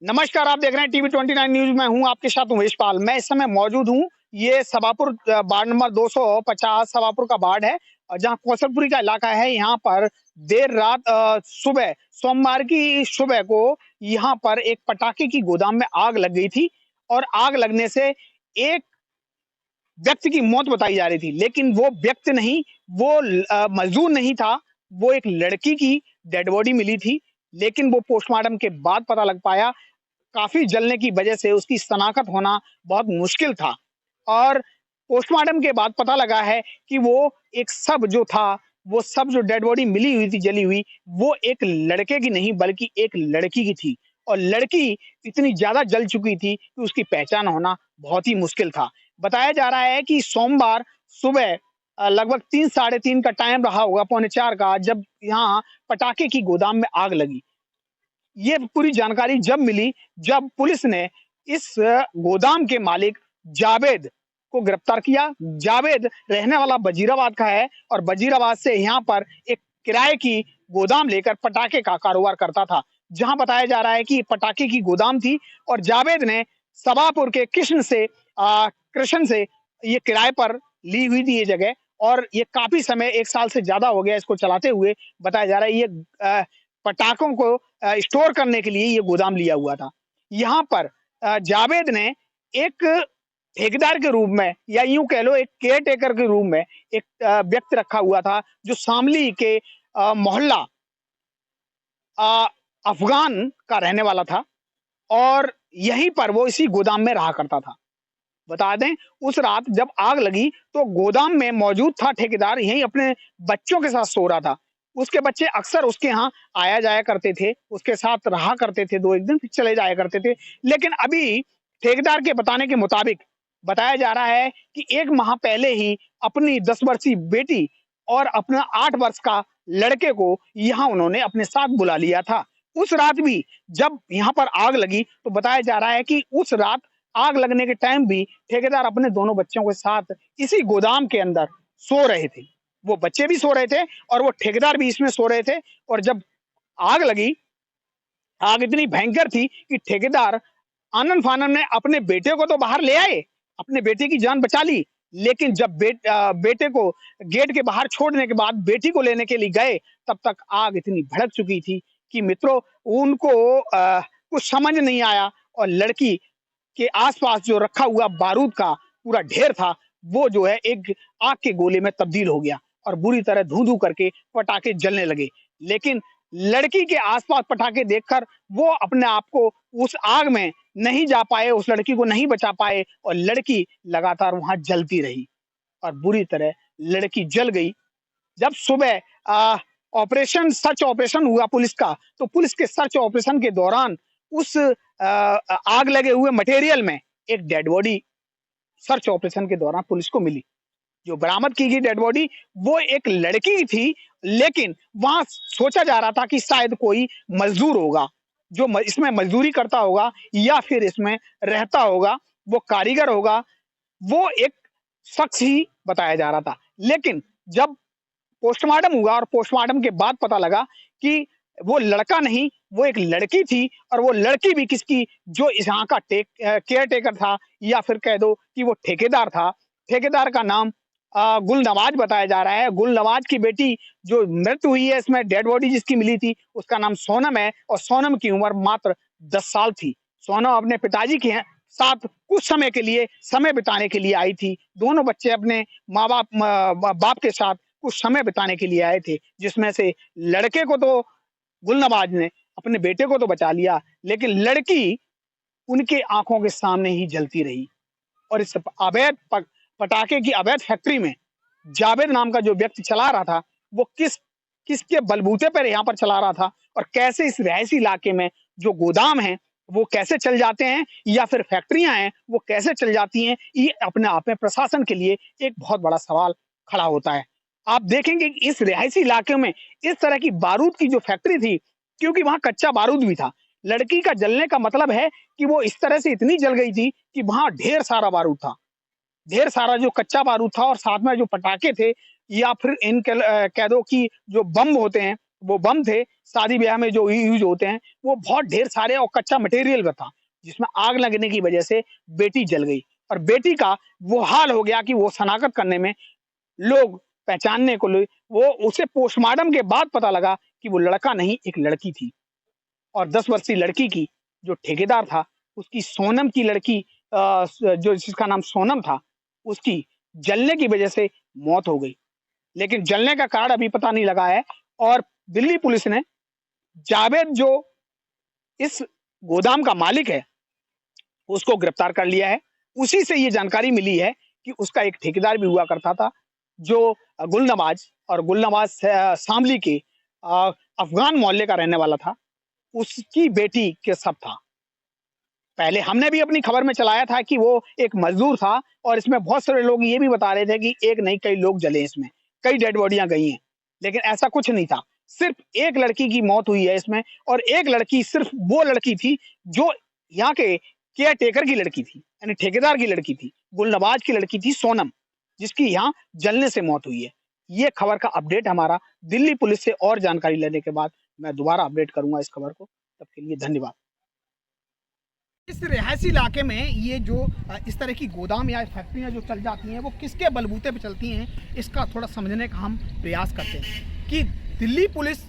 नमस्कार, आप देख रहे हैं टीवी 29 न्यूज। मैं हूं आपके साथ उमेश पाल। मैं इस समय मौजूद हूं, ये सभापुर वार्ड नंबर 250 सभापुर का वार्ड है, जहां कौशलपुरी का इलाका है। यहाँ पर देर रात सुबह सोमवार की सुबह को यहाँ पर एक पटाखे की गोदाम में आग लग गई थी और आग लगने से एक व्यक्ति की मौत बताई जा रही थी, लेकिन वो व्यक्ति नहीं, वो मजदूर नहीं था, वो एक लड़की की डेड बॉडी मिली थी। लेकिन वो पोस्टमार्टम के बाद पता लग पाया, काफी जलने की वजह से उसकी शनाख्त होना बहुत मुश्किल था। और पोस्टमार्टम के बाद पता लगा है कि वो एक शव जो था, वो शव जो डेड बॉडी मिली हुई थी जली हुई, वो एक लड़के की नहीं बल्कि एक लड़की की थी। और लड़की इतनी ज्यादा जल चुकी थी कि उसकी पहचान होना बहुत ही मुश्किल था। बताया जा रहा है कि सोमवार सुबह लगभग 3 साढ़े 3 का टाइम रहा होगा, पौने 4 का, जब यहाँ पटाखे की गोदाम में आग लगी। ये पूरी जानकारी जब मिली, जब पुलिस ने इस गोदाम के मालिक जावेद को गिरफ्तार किया। जावेद रहने वाला वजीराबाद का है और वजीराबाद से यहाँ पर एक किराए की गोदाम लेकर पटाखे का कारोबार करता था। जहां बताया जा रहा है कि पटाखे की गोदाम थी और जावेद ने सभापुर के कृष्ण से ये किराए पर ली हुई थी ये जगह। और ये काफी समय, 1 साल से ज्यादा हो गया इसको चलाते हुए। बताया जा रहा है ये पटाखों को स्टोर करने के लिए ये गोदाम लिया हुआ था। यहाँ पर जावेद ने एक ठेकेदार के रूप में, या यूं कह लो एक केयर टेकर के रूप में, एक व्यक्ति रखा हुआ था जो शामली के मोहल्ला अफगान का रहने वाला था और यहीं पर वो इसी गोदाम में रहा करता था। बता दें, उस रात जब आग लगी तो गोदाम में मौजूद था ठेकेदार, यहीं अपने बच्चों के साथ सो रहा था। उसके बच्चे अक्सर उसके यहाँ आया जाया करते थे, उसके साथ रहा करते थे, 2 एक दिन फिर चले जाया करते थे। लेकिन अभी ठेकेदार के बताने के मुताबिक बताया जा रहा है कि 1 माह पहले ही अपनी 10 वर्षीय बेटी और अपना 8 वर्ष का लड़के को यहाँ उन्होंने अपने साथ बुला लिया था। उस रात भी जब यहाँ पर आग लगी तो बताया जा रहा है कि उस रात आग लगने के टाइम भी ठेकेदार अपने दोनों बच्चों के साथ इसी गोदाम के अंदर सो रहे थे। वो बच्चे भी सो रहे थे और वो ठेकेदार भी इसमें सो रहे थे। और जब आग लगी, आग इतनी भयंकर थी कि ठेकेदार आनन फानन में अपने बेटे को तो बाहर ले आए, अपने बेटे की जान बचा ली। लेकिन जब बेटे को गेट के बाहर छोड़ने के बाद बेटी को लेने के लिए गए, तब तक आग इतनी भड़क चुकी थी कि मित्रों, उनको कुछ समझ नहीं आया। और लड़की के आसपास जो रखा हुआ बारूद का पूरा ढेर था, वो जो है एक आग के गोले में तब्दील हो गया और बुरी तरह धू धू करके पटाखे जलने लगे। लेकिन लड़की के आसपास पटाखे देखकर वो अपने आप को उस आग में नहीं जा पाए, उस लड़की को नहीं बचा पाए और लड़की लगातार वहां जलती रही और बुरी तरह लड़की जल गई। जब सुबह ऑपरेशन सर्च ऑपरेशन हुआ पुलिस का, तो पुलिस के सर्च ऑपरेशन के दौरान उस आग लगे हुए मटेरियल में एक डेड बॉडी सर्च ऑपरेशन के दौरान पुलिस को मिली। जो बरामद की गई डेड बॉडी वो एक लड़की की थी, लेकिन वहां सोचा जा रहा था कि शायद कोई मजदूर होगा जो इसमें मजदूरी करता होगा या फिर इसमें रहता होगा, वो कारीगर होगा, वो एक शख्स ही बताया जा रहा था। लेकिन जब पोस्टमार्टम हुआ और पोस्टमार्टम के बाद पता लगा कि वो लड़का नहीं, वो एक लड़की थी। और वो लड़की भी किसकी, जो यहाँ का केयर टेकर था या फिर कह दो कि वो ठेकेदार था। ठेकेदार का नाम गुलनवाज बताया जा रहा है। गुलनवाज की बेटी जो मृत्यु हुई है, इसमें डेड बॉडी जिसकी मिली थी, उसका नाम सोनम है और सोनम की उम्र मात्र 10 साल थी। सोनम अपने पिताजी के साथ कुछ समय के लिए समय बिताने के लिए आई थी। दोनों बच्चे अपने माँ बाप के साथ कुछ समय बिताने के लिए आए थे, जिसमें से लड़के को तो गुलनवाज ने, अपने बेटे को तो बचा लिया, लेकिन लड़की उनके आंखों के सामने ही जलती रही। और इस अवैध पटाखे की अवैध फैक्ट्री में जावेद नाम का जो व्यक्ति चला रहा था, वो किसके बलबूते पर यहाँ पर चला रहा था और कैसे इस रिहायशी इलाके में जो गोदाम है वो कैसे चल जाते हैं या फिर फैक्ट्रियां हैं वो कैसे चल जाती हैं, ये अपने आप में प्रशासन के लिए एक बहुत बड़ा सवाल खड़ा होता है। आप देखेंगे कि इस रिहायशी इलाके में इस तरह की बारूद की जो फैक्ट्री थी, क्योंकि वहां कच्चा बारूद भी था। लड़की का जलने का मतलब है कि वो इस तरह से इतनी जल गई थी कि वहां ढेर सारा बारूद था, ढेर सारा जो कच्चा बारूद था और साथ में जो पटाखे थे या फिर कह दो कि जो बम होते हैं वो बम थे शादी ब्याह में जो यूज होते हैं, वो बहुत ढेर सारे और कच्चा मटेरियल था, जिसमें आग लगने की वजह से बेटी जल गई। और बेटी का वो हाल हो गया कि वो शनाख्त करने में लोग पहचानने को लिए, वो उसे पोस्टमार्टम के बाद पता लगा कि वो लड़का नहीं, एक लड़की थी। और 10 वर्षीय लड़की की जो ठेकेदार था, उसकी सोनम की लड़की जो जिसका नाम सोनम था, उसकी जलने की वजह से मौत हो गई। लेकिन जलने का कारण अभी पता नहीं लगा है। और दिल्ली पुलिस ने जावेद, जो इस गोदाम का मालिक है, उसको गिरफ्तार कर लिया है। उसी से ये जानकारी मिली है कि उसका एक ठेकेदार भी हुआ करता था, जो गुलनवाज, और गुलनवाज शामली के अफगान मोहल्ले का रहने वाला था। उसकी बेटी के सब था। पहले हमने भी अपनी खबर में चलाया था कि वो एक मजदूर था, और इसमें बहुत सारे लोग ये भी बता रहे थे कि एक नहीं कई लोग जले, इसमें कई डेड बॉडियां गई हैं। लेकिन ऐसा कुछ नहीं था, सिर्फ एक लड़की की मौत हुई है इसमें। और एक लड़की सिर्फ वो लड़की थी जो यहाँ के केयर टेकर की लड़की थी, यानी ठेकेदार की लड़की थी, गुलनवाज की लड़की थी सोनम, जिसकी यहाँ जलने से मौत हुई है। ये खबर का अपडेट हमारा दिल्ली पुलिस से और जानकारी लेने के बाद मैं दोबारा अपडेट करूंगा इस खबर को। तब के लिए धन्यवाद। इस रिहायशी इलाके में ये जो इस तरह की गोदाम या फैक्ट्रियां जो चल जाती हैं, वो किसके बलबूते पे चलती हैं, इसका थोड़ा समझने का हम प्रयास करते हैं। कि दिल्ली पुलिस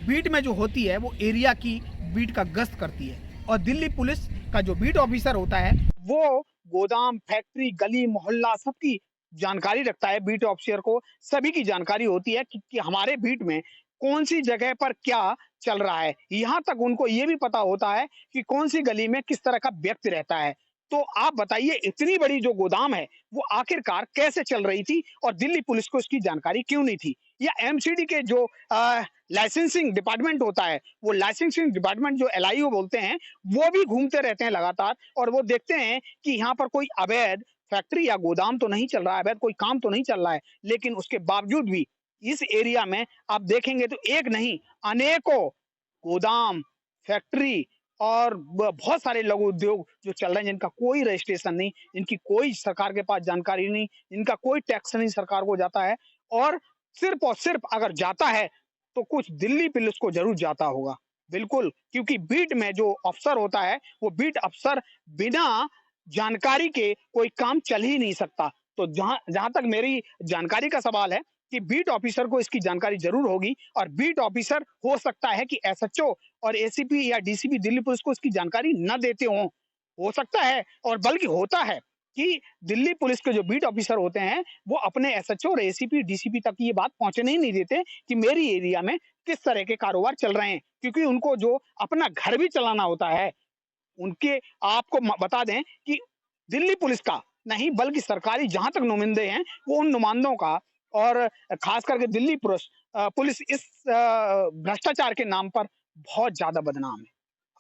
बीट में जो होती है, वो एरिया की बीट का गश्त करती है, और दिल्ली पुलिस का जो बीट ऑफिसर होता है, वो गोदाम, फैक्ट्री, गली मोहल्ला सबकी जानकारी रखता है। बीट ऑफिसर को सभी की जानकारी होती है कि हमारे बीट में कौन सी जगह पर क्या चल रहा है। यहाँ तक उनको ये भी पता होता है कि कौन सी गली में किस तरह का व्यक्ति रहता है। तो आप बताइए, इतनी बड़ी जो गोदाम है, वो आखिरकार कैसे चल रही थी, और दिल्ली पुलिस को इसकी जानकारी क्यों नहीं थी? या एमसीडी के जो लाइसेंसिंग डिपार्टमेंट होता है, वो लाइसेंसिंग डिपार्टमेंट जो एलआईओ बोलते हैं, वो भी घूमते रहते हैं लगातार, और वो देखते हैं कि यहाँ पर कोई अवैध फैक्ट्री या गोदाम तो नहीं चल रहा है, अवैध कोई काम तो नहीं चल रहा है। लेकिन उसके बावजूद भी इस एरिया में आप देखेंगे तो एक नहीं, अनेकों गोदाम, फैक्ट्री और बहुत सारे लघु उद्योग जो चल रहे हैं, जिनका कोई रजिस्ट्रेशन नहीं, इनकी कोई सरकार के पास जानकारी नहीं, इनका कोई टैक्स नहीं सरकार को जाता है। और सिर्फ अगर जाता है तो कुछ दिल्ली पुलिस को जरूर जाता होगा। बिल्कुल, क्योंकि बीट में जो अफसर होता है, वो बीट अफसर बिना जानकारी के कोई काम चल ही नहीं सकता। तो जहां तक मेरी जानकारी का सवाल है, कि बीट ऑफिसर को इसकी जानकारी जरूर होगी, और बीट ऑफिसर हो सकता है कि एसएचओ और एसीपी या डीसीपी दिल्ली पुलिस को इसकी जानकारी न देते हों। हो सकता है, और बल्कि होता है, कि दिल्ली पुलिस के जो बीट ऑफिसर होते हैं, वो अपने एसएचओ और एसीपी डीसीपी तक ये बात पहुंचने ही नहीं देते कि मेरी एरिया में किस तरह के कारोबार चल रहे हैं। क्योंकि उनको जो अपना घर भी चलाना होता है, उनके आपको बता दें कि दिल्ली पुलिस का नहीं, बल्कि सरकारी जहां तक नुमाइंदे हैं, वो उन नुमाइंदों का, और खास करके दिल्ली पुलिस इस भ्रष्टाचार के नाम पर बहुत ज्यादा बदनाम है।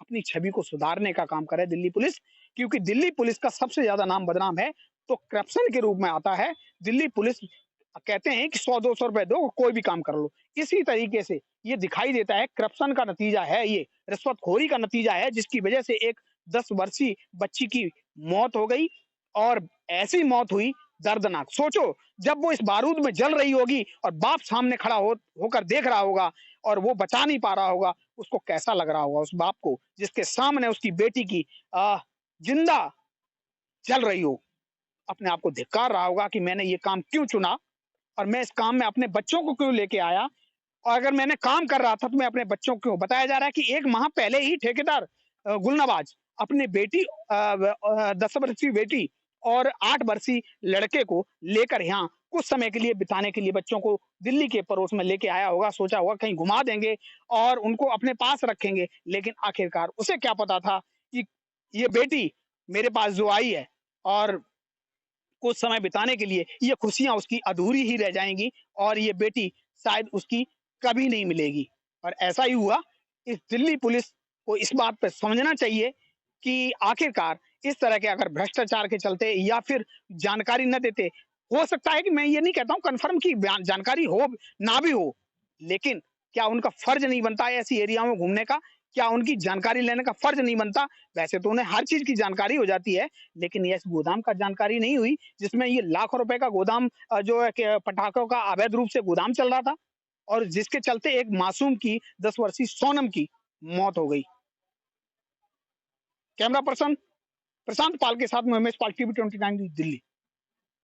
अपनी छवि को सुधारने का काम करे दिल्ली पुलिस, क्योंकि दिल्ली पुलिस का सबसे ज्यादा नाम बदनाम है तो करप्शन के रूप में आता है। दिल्ली पुलिस कहते हैं कि 100-200 रुपए दो, कोई भी काम कर लो। इसी तरीके से ये दिखाई देता है, करप्शन का नतीजा है ये, रिश्वतखोरी का नतीजा है, जिसकी वजह से एक 10 वर्षीय बच्ची की मौत हो गई। और ऐसी मौत हुई दर्दनाक। सोचो, जब वो इस बारूद में जल रही होगी और बाप सामने खड़ा होकर देख रहा होगा, और वो बचा नहीं पा रहा होगा, उसको कैसा लग रहा होगा, उस बाप को, जिसके सामने उसकी बेटी की जिंदा जल रही हो। अपने आप को धिक्कार रहा होगा कि मैंने ये काम क्यों चुना, और मैं इस काम में अपने बच्चों को क्यों लेके आया, और अगर मैंने काम कर रहा था तो मैं अपने बच्चों को क्यों। बताया जा रहा है कि 1 माह पहले ही ठेकेदार गुलनवाज अपने बेटी 10 वर्षीय बेटी और 8 वर्षीय लड़के को लेकर यहाँ कुछ समय के लिए बिताने के लिए बच्चों को दिल्ली के पड़ोस में लेके आया होगा। सोचा होगा कहीं घुमा देंगे और उनको अपने पास रखेंगे। लेकिन आखिरकार उसे क्या पता था कि ये बेटी मेरे पास जो आई है, और कुछ समय बिताने के लिए ये खुशियां उसकी अधूरी ही रह जाएंगी, और ये बेटी शायद उसकी कभी नहीं मिलेगी। और ऐसा ही हुआ। इस दिल्ली पुलिस को इस बात पे समझना चाहिए कि आखिरकार इस तरह के अगर भ्रष्टाचार के चलते या फिर जानकारी न देते, हो सकता है कि मैं ये नहीं कहता हूँ कन्फर्म की जानकारी हो ना भी हो, लेकिन क्या उनका फर्ज नहीं बनता है ऐसी एरिया में घूमने का? क्या उनकी जानकारी लेने का फर्ज नहीं बनता? वैसे तो उन्हें हर चीज की जानकारी हो जाती है, लेकिन ये इस गोदाम का जानकारी नहीं हुई, जिसमें ये लाखों रुपए का गोदाम जो है कि पटाखों का अवैध रूप से गोदाम चल रहा था। और जिसके चलते एक मासूम की 10 वर्षीय सोनम की मौत हो गई। कैमरा पर्सन प्रशांत पाल के साथ में उमेश पाल, टीवी 29 न्यूज़, दिल्ली।